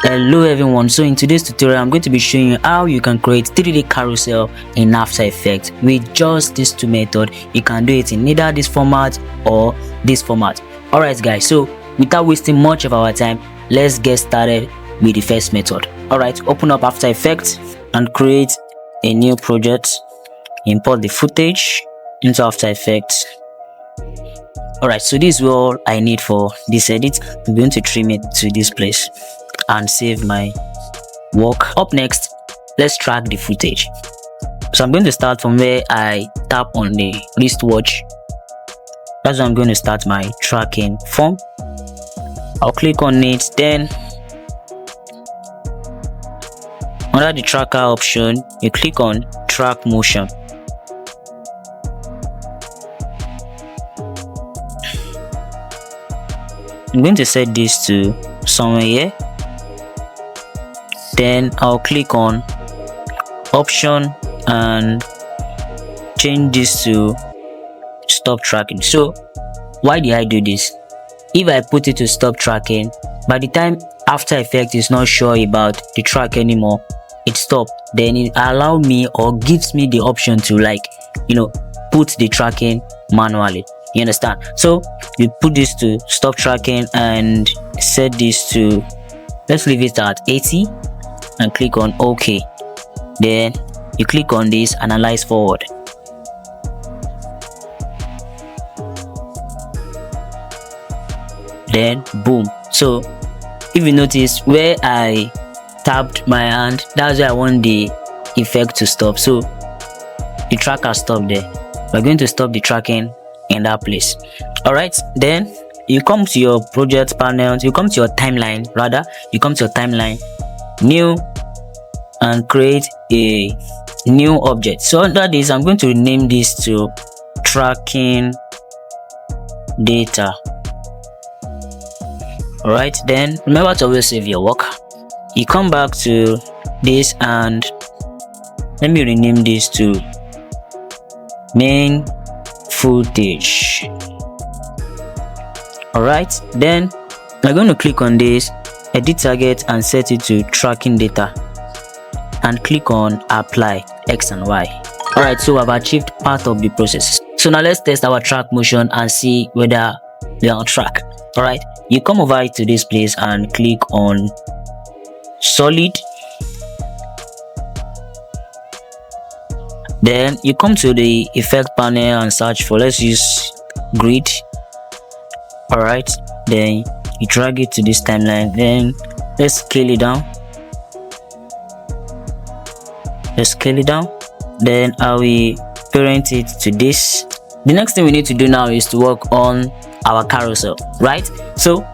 Hello everyone, so in today's tutorial I'm going to be showing you how you can create 3D carousel in After Effects with just these two methods. You can do it in either this format or this format. Alright guys, so without wasting much of our time, let's get started with the first method. Alright, open up After Effects and create a new project. Import the footage into After Effects. Alright, so this is all I need for this edit. I'm going to trim it to this place and save my work. Up next, let's track the footage. So I'm going to start from where I tap on the wristwatch. That's where I'm going to start my tracking form. I'll click on it, then under the tracker option you click on track motion. I'm going to set this to somewhere here. Then I'll click on option and change this to stop tracking. So why did I do this? If I put it to stop tracking, by the time After Effects is not sure about the track anymore, it stops. Then it allows me or gives me the option to put the tracking manually. You understand? So you put this to stop tracking and set this to, let's leave it at 80 and click on OK. Then you click on this analyze forward. Then boom. So if you notice where I tapped my hand, that's where I want the effect to stop. So the tracker stopped there. We're going to stop the tracking in that place. Alright, then you come to your project panel, you come to your timeline, new, and create a new object. So under this I'm going to rename this to tracking data. Alright, then remember to always save your work. You come back to this and let me rename this to main footage. Alright, then we're going to click on this, edit target and set it to tracking data and click on apply X and Y. Alright, so I've achieved part of the process. So now let's test our track motion and see whether we are on track. Alright, you come over to this place and click on solid. Then you come to the effect panel and search for, let's use grid. Alright, then you drag it to this timeline. Then let's scale it down. Then I will parent it to this. The next thing we need to do now is to work on our carousel, right? So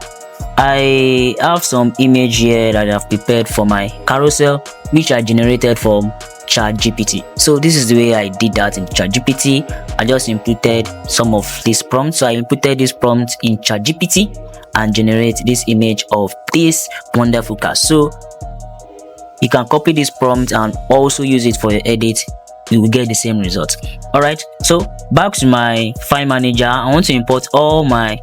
I have some image here that I've prepared for my carousel, which I generated from ChatGPT. So this is the way I did that in ChatGPT. I just inputted some of this prompt. So I inputted this prompt in ChatGPT and generate this image of this wonderful car. So you can copy this prompt and also use it for your edit. You will get the same result. Alright, so back to my file manager. I want to import all my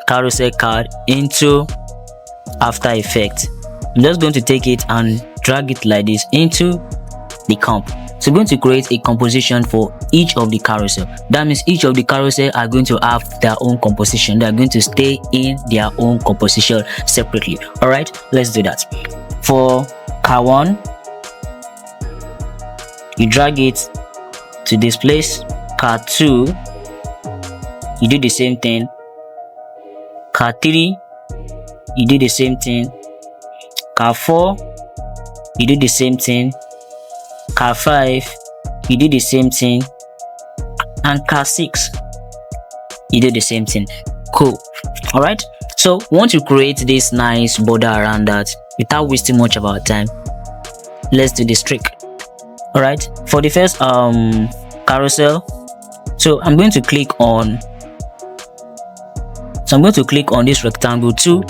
carousel card into After Effects. I'm just going to take it and drag it like this into the comp. So we're going to create a composition for each of the carousel. That means each of the carousel are going to have their own composition. They are going to stay in their own composition separately. Alright, let's do that. For car 1, you drag it to this place. Car 2, you do the same thing. Car 3, you do the same thing. Car 4, you do the same thing. Car 5, you do the same thing. And car 6, you do the same thing. Cool. Alright, so we want to create this nice border around that without wasting much of our time. Let's do this trick. Alright, for the first carousel, so I'm going to click on this rectangle too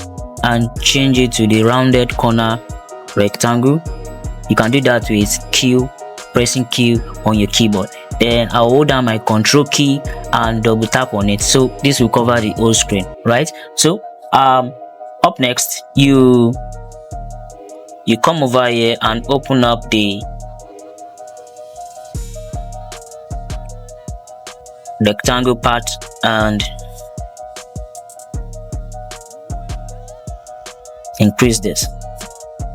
and change it to the rounded corner rectangle. You can do that with pressing Q on your keyboard. Then I'll hold down my control key and double tap on it, so this will cover the whole screen, right? So up next you you come over here and open up the rectangle part and increase this.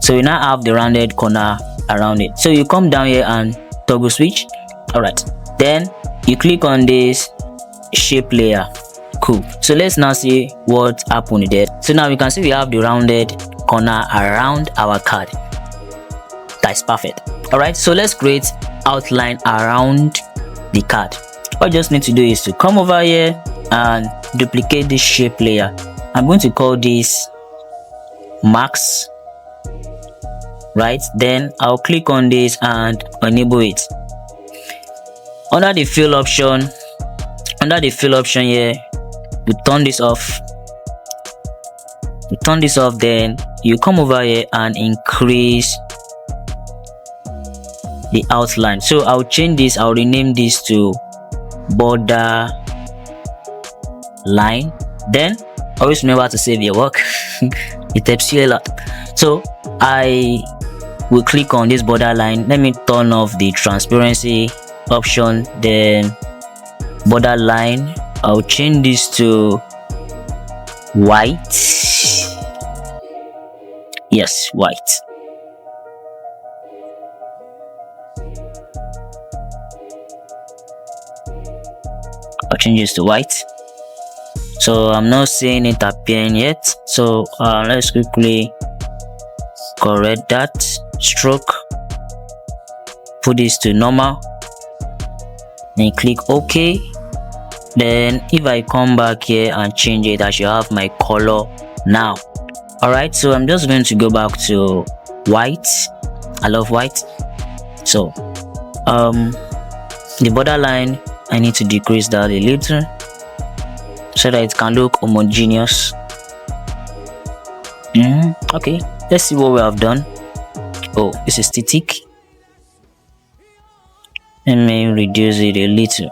So you now have the rounded corner around it. So you come down here and toggle switch. Alright, then you click on this shape layer. Cool. So let's now see what happened there. So now we can see we have the rounded corner around our card. That's perfect. Alright, so let's create outline around the card. All you just need to do is to come over here and duplicate this shape layer. I'm going to call this max, right? Then I'll click on this and enable it. Under the fill option here, you turn this off. Then you come over here and increase the outline. So I'll change this, I'll rename this to border line. Then always remember to save your work. It helps you a lot. So I will click on this border line. Let me turn off the transparency option, then border line. I'll change this to white. Yes, white. I'll change this to white. So I'm not seeing it appearing yet. So let's quickly correct that. Stroke. Put this to normal. Then click OK. Then if I come back here and change it, I should have my color now. Alright, so I'm just going to go back to white. I love white. So the borderline, I need to decrease that a little so that it can look homogeneous. Okay, let's see what we have done. Oh, this is static. Let me reduce it a little.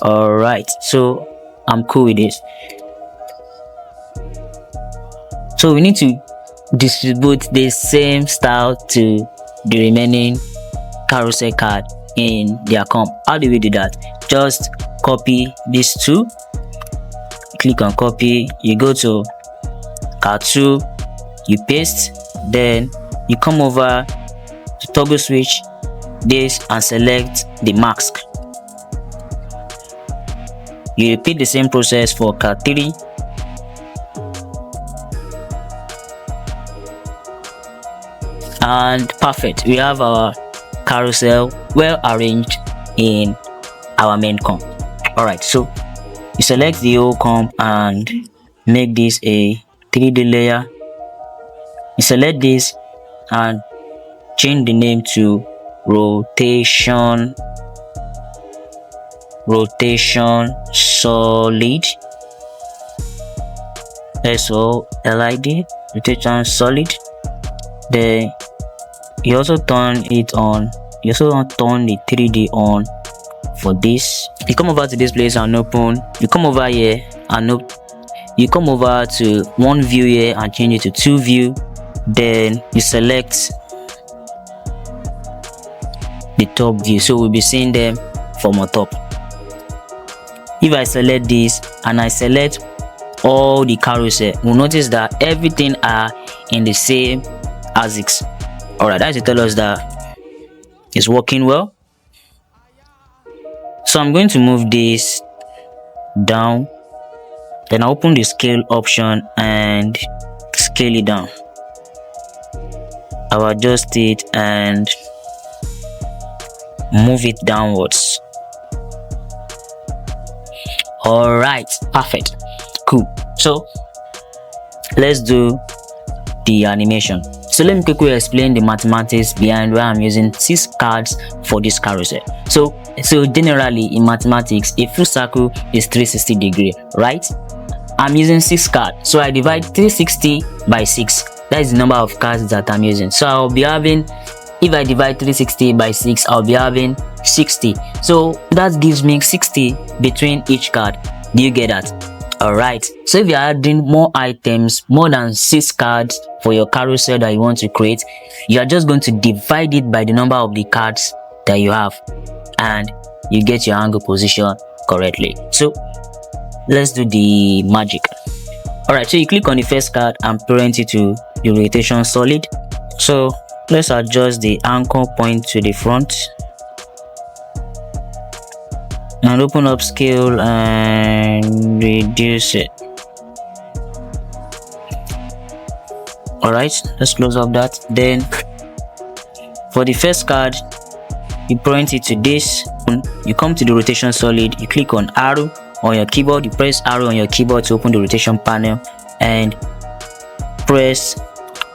Alright, so I'm cool with this. So we need to distribute the same style to the remaining carousel card in their comp. How do we do that? Just copy these two, click on copy, you go to card 2, you paste, then you come over to toggle switch this and select the mask. You repeat the same process for card 3. And perfect, we have our carousel well arranged in our main comp. Alright, so you select the whole comp and make this a 3D layer. You select this and change the name to rotation solid. SOLID, rotation solid. Then you also turn it on. You also turn the 3D on for this. You come over to this place and open. You come over here and you come over to one view here and change it to 2 view. Then you select the top view, so we'll be seeing them from on top. If I select this and I select all the carousel, we'll notice that everything are in the same axis. Alright, that's to tell us that it's working well. So I'm going to move this down, then I open the scale option and scale it down. I'll adjust it and move it downwards. Alright, perfect, cool. So let's do the animation. So let me quickly explain the mathematics behind why I'm using 6 cards for this carousel. So generally in mathematics, a full circle is 360 degrees, right? I'm using 6 cards, so I divide 360 by 6. That is the number of cards that I'm using. So I'll be having, if I divide 360 by 6, I'll be having 60. So that gives me 60 between each card. Do you get that? All right, so if you're adding more items, more than 6 cards for your carousel that you want to create, you are just going to divide it by the number of the cards that you have, and you get your angle position correctly. So let's do the magic. All right, so you click on the first card and parent it to the rotation solid. So let's adjust the anchor point to the front and open up scale and reduce it. All right, let's close up that. Then for the first card, you point it to this, you come to the rotation solid, you click on arrow on your keyboard, you press arrow on your keyboard to open the rotation panel and press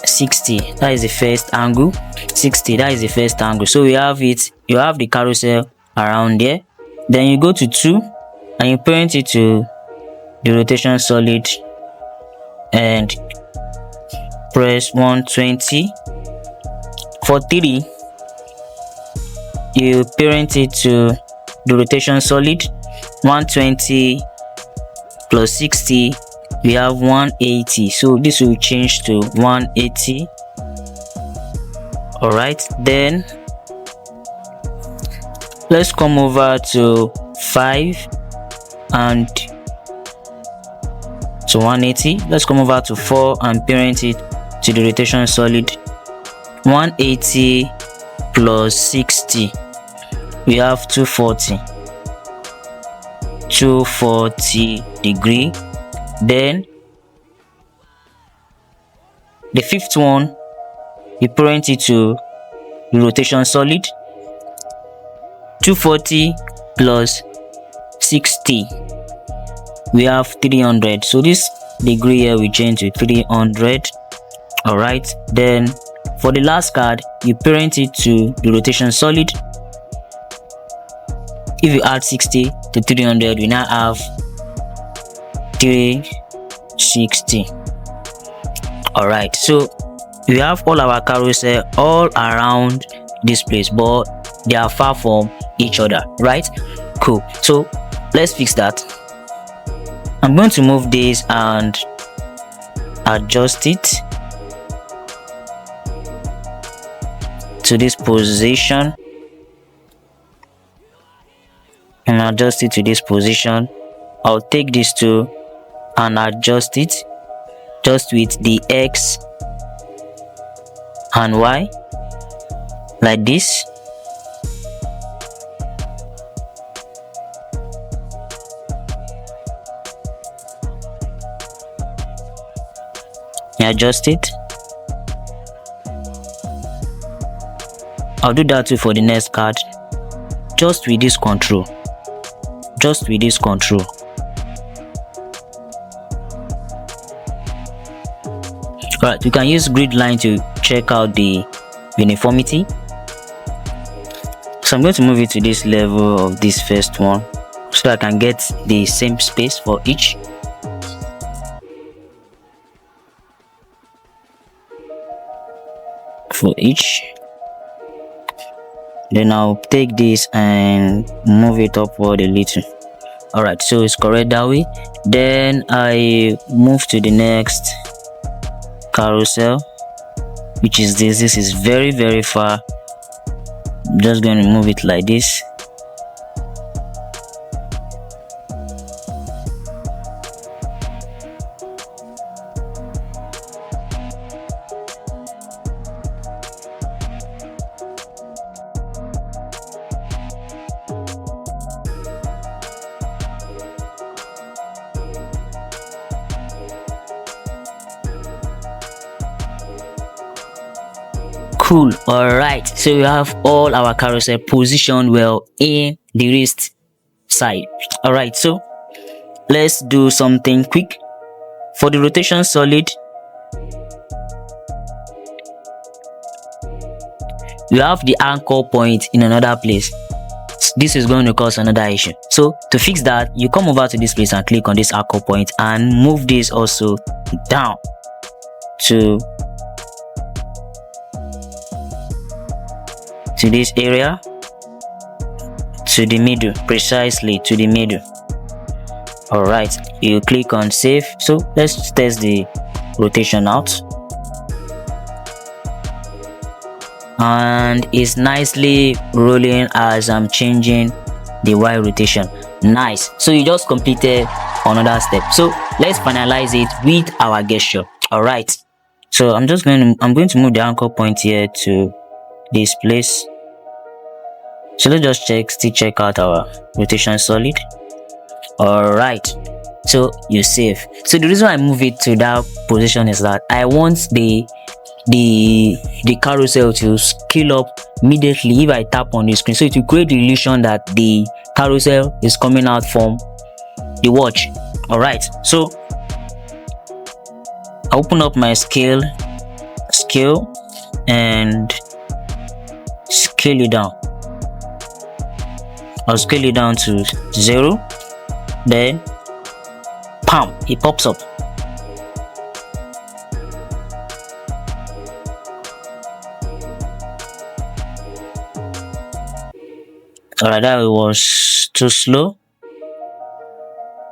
60. That is the first angle. 60, that is the first angle. So we have it, you have the carousel around there. Then you go to 2 and you parent it to the rotation solid and press 120. For 3, you parent it to the rotation solid. 120 plus 60, we have 180. So this will change to 180. All right, then let's come over to 5 and to 180. Let's come over to 4 and parent it to the rotation solid. 180 plus 60, we have 240 degree. Then the 5th one, you parent it to the rotation solid. 240 plus 60, we have 300. So this degree here we change to 300. All right, then for the last card, you parent it to the rotation solid. If you add 60 to 300, we now have 360. All right, so we have all our carousel all around this place, but they are far from each other, right? Cool. So let's fix that. I'm going to move this and adjust it to this position and adjust it to this position. I'll take these two and adjust it just with the X and Y like this. Adjust it. I'll do that too for the next card, just with this control, just with this control. Right, you can use grid line to check out the uniformity. So I'm going to move it to this level of this first one so I can get the same space for each. Then I'll take this and move it upward a little. All right, so it's correct that way. Then I move to the next carousel, which is this. This is very far. I'm just going to move it like this. Cool. All right, so we have all our carousel positioned well in the wrist side. All right, so let's do something quick. For the rotation solid, you have the anchor point in another place. This is going to cause another issue. So to fix that, you come over to this place and click on this anchor point and move this also down to this area, to the middle, precisely to the middle. All right, you click on save. So let's test the rotation out, and it's nicely rolling as I'm changing the Y rotation. Nice. So you just completed another step. So let's finalize it with our gesture. All right, so I'm going to move the anchor point here to this place. So let's just still check out our rotation solid. All right, so you save. So the reason I move it to that position is that I want the carousel to scale up immediately if I tap on the screen, so it will create the illusion that the carousel is coming out from the watch. All right, so I open up my scale and scale it down. I'll scale it down to 0, then pam, it pops up. Alright, that was too slow.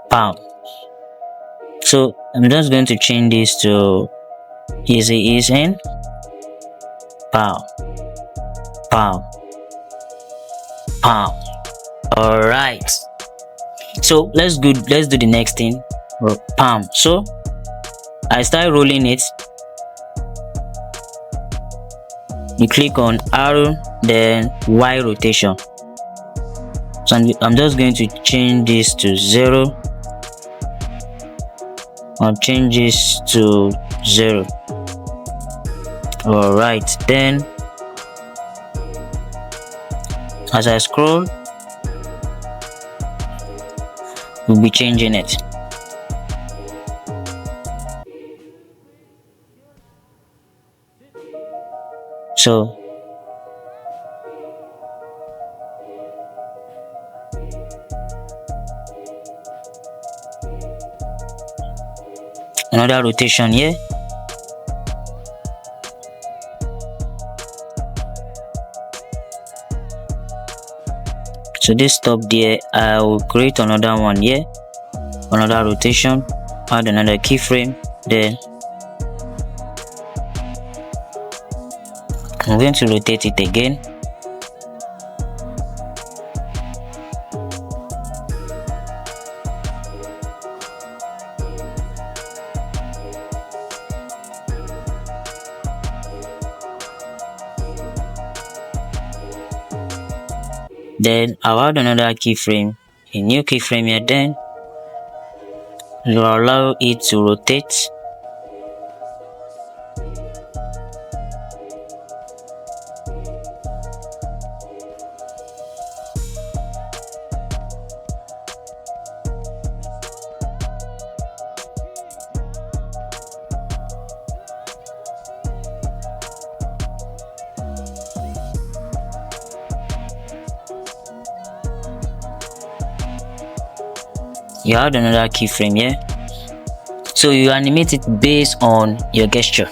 Pam. So I'm just going to change this to easy ease in. Pam. Pam. Pam. Alright, so let's do the next thing. Pam. So I start rolling it. You click on arrow, then Y rotation. So I'm just going to change this to 0. I'll change this to 0. All right, then as I scroll, we'll be changing it. So another rotation here. So this stop there, I will create another one here, another rotation, add another keyframe, then I'm going to rotate it again. Then I'll add another keyframe, a new keyframe here, then you allow it to rotate. You add another keyframe here, so you animate it based on your gesture.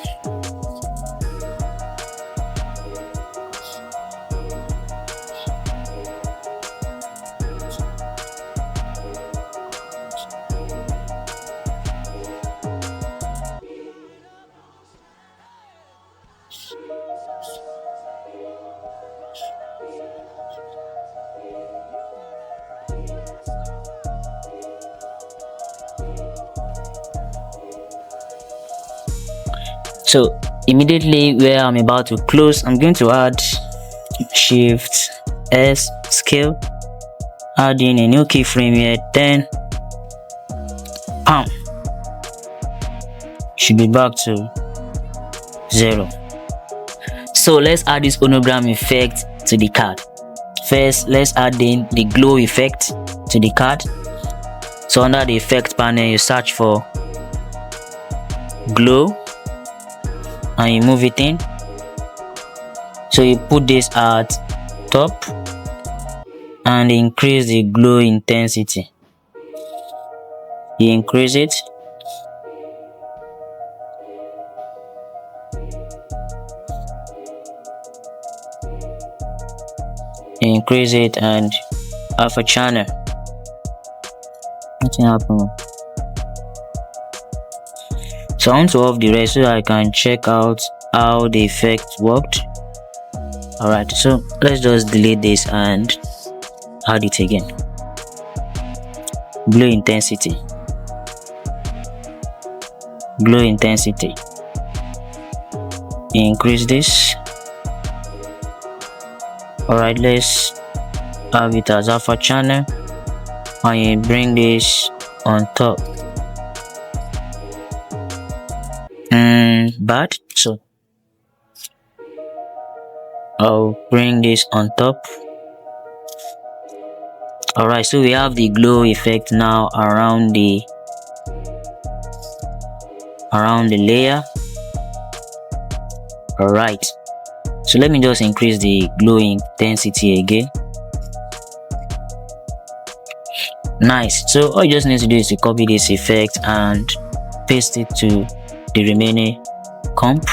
So immediately where I'm about to close, I'm going to add Shift S scale, add in a new keyframe here, then should be back to 0. So let's add this hologram effect to the card. First, let's add in the glow effect to the card. So under the effect panel, you search for glow and you move it in. So you put this at top and increase the glow intensity. You increase it. You increase it and half a channel. nothing happened. So I want to off the rest so I can check out how the effect worked. Alright, so let's just delete this and add it again. Glow intensity. Glow intensity. Increase this. Alright, let's have it as alpha channel and you bring this on top. Bad, so I'll bring this on top. Alright, so we have the glow effect now around the layer. Alright, so let me just increase the glow intensity again. Nice. So all you just need to do is to copy this effect and paste it to the remaining comp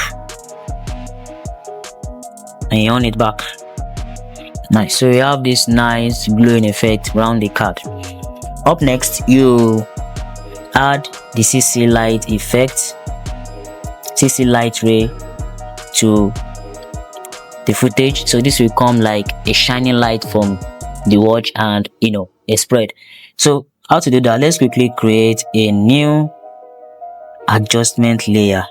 and you on it back. Nice. So you have this nice glowing effect around the card. Up next, you add the CC light effect, CC light ray to the footage. So this will come like a shining light from the watch and a spread. So how to do that? Let's quickly create a new adjustment layer.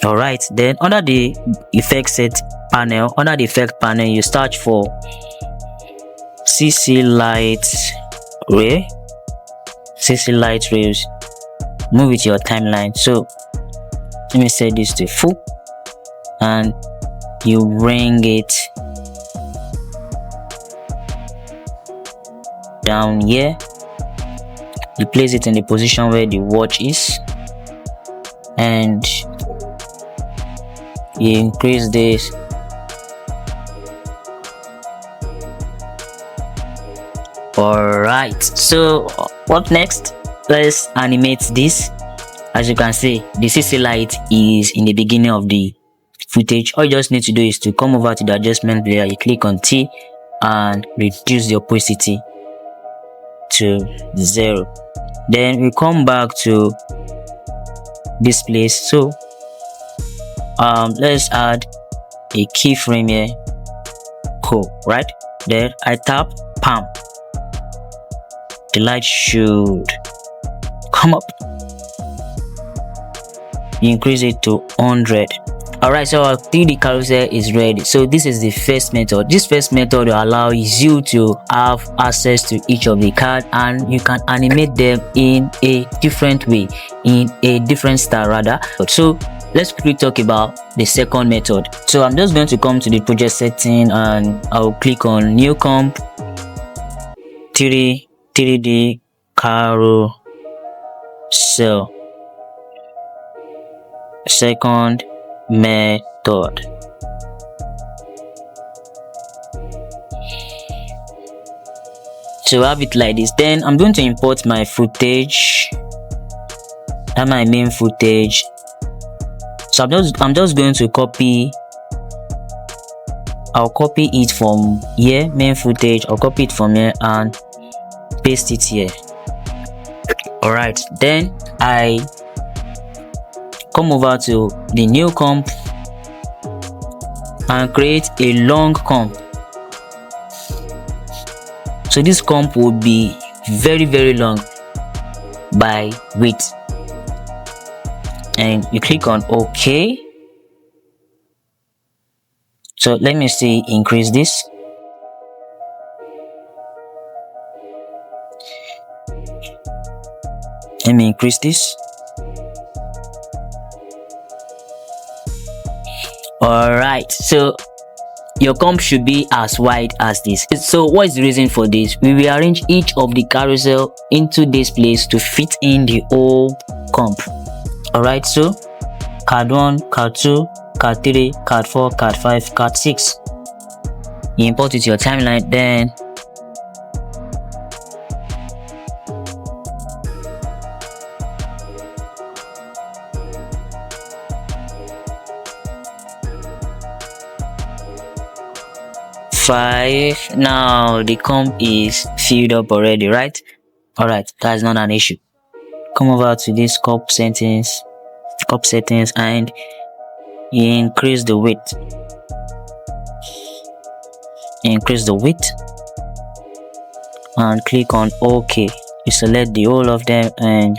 Alright, then under the effect set panel, under the effect panel, you search for CC light ray. CC light rays, move it to your timeline. So let me set this to full and you bring it down here. You place it in the position where the watch is and you increase this. Alright, so what next? Let's animate this. As you can see, the CC light is in the beginning of the footage. All you just need to do is to come over to the adjustment layer, you click on T and reduce the opacity to 0. Then we come back to this place. So let's add a keyframe here. Cool, right? Then I tap palm. The light should come up. You increase it to 100. Alright, so our 3D carousel is ready. So this is the first method. This first method will allow you to have access to each of the cards and you can animate them in a different way, in a different style rather. So let's quickly talk about the second method. So I'm just going to come to the project setting and I'll click on new comp, 3D carousel, second method. So have it like this. Then I'm going to import my footage, and my main footage. So I'm just going to copy. I'll copy it from here, main footage. I'll copy it from here and paste it here. Alright, then I come over to the new comp and create a long comp. So this comp would be very long by width, and you click on OK. So let me see, increase this. Let me increase this. Alright, so your comp should be as wide as this. So what is the reason for this? We will arrange each of the carousel into this place to fit in the whole comp. Alright, so card 1, card 2, card 3, card 4, card 5, card 6. You import it to your timeline, then now the comp is filled up already, right? All right, that's not an issue. Come over to this cup settings, and you increase the width. And click on OK. You select the whole of them and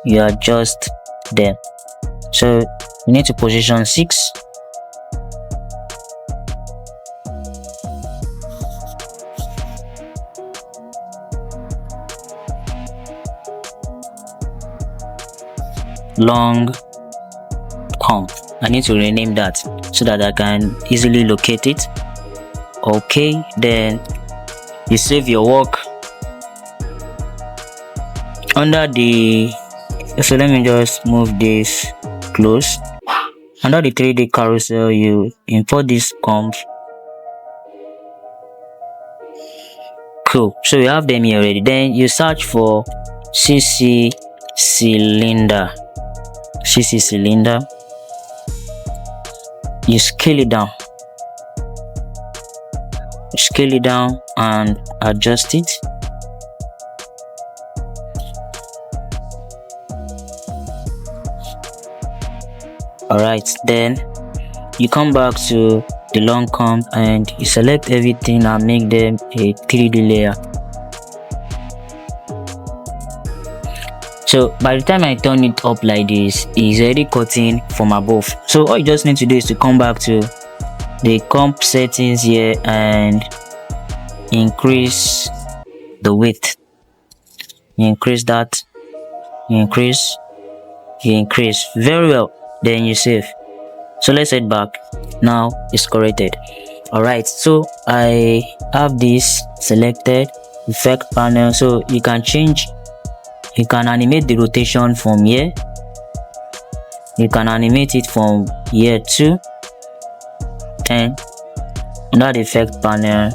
you adjust them. So you need to position 6. Long comp. I need to rename that so that I can easily locate it. Okay, then you save your work under the, so let me just move this close. Under the 3D carousel, you import this comp. Cool, so you have them here already. Then you search for CC cylinder. You scale it down and adjust it. Alright, then you come back to the long comp and you select everything and make them a 3D layer. So by the time I turn it up like this, it's already cutting from above. So all you just need to do is to come back to the comp settings here and increase the width. You increase that, you increase, very well. Then you save. So let's head back. Now it's corrected. Alright, so I have this selected, effect panel, so you can animate the rotation from here. You can animate it from here too. And under the effect panel,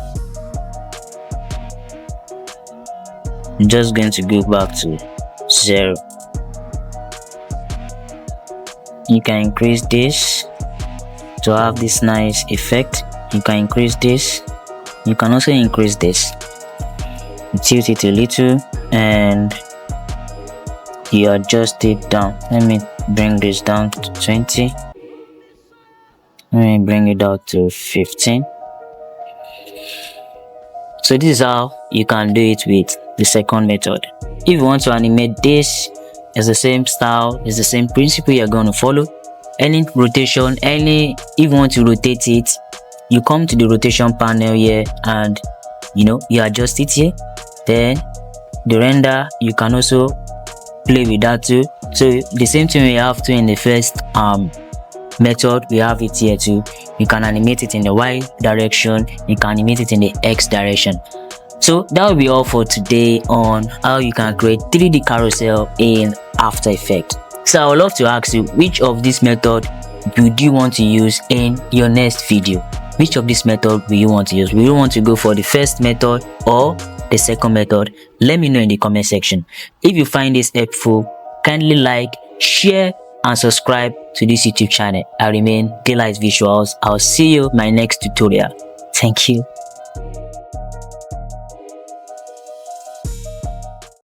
I'm just going to go back to 0. You can increase this to have this nice effect. You can increase this. You can also increase this. You tilt it a little and you adjust it down. Let me bring this down to 20. Let me bring it down to 15. So this is how you can do it with the second method. If you want to animate this, it's the same style, it's the same principle you're going to follow. Any rotation, if you want to rotate it, you come to the rotation panel here and you adjust it here. Then the render, you can also play with that too. So the same thing we have to in the first method, we have it here too. You can animate it in the Y direction, you can animate it in the X direction. So that will be all for today on how you can create 3D carousel in After Effects. So I would love to ask you, which of this method would you want to use in your next video? Which of this method will you want to use? Will you want to go for the first method or the second method? Let me know in the comment section. If you find this helpful, kindly like, share and subscribe to this YouTube channel. I remain Daylight Visuals. I'll see you in my next tutorial. Thank you.